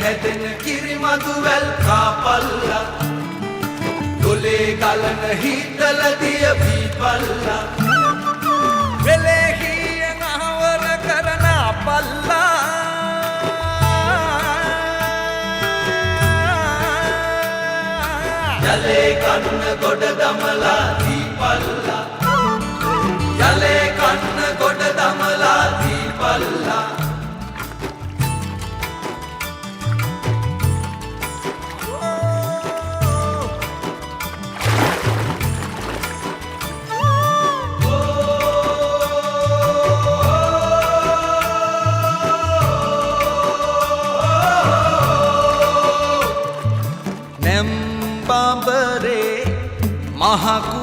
හැදෙන කිරිමදුවැල් කාපල්ලා දොලේ ගලන හිතල දිය බීපල්ලා වෙලේ හියනවර කරන පල්ලා යලේ කන්න ගොඩ දමලා දීපල්ලා යලේ කන්න ගොඩ දමලා දීපල්ලා බඹරේ මහකු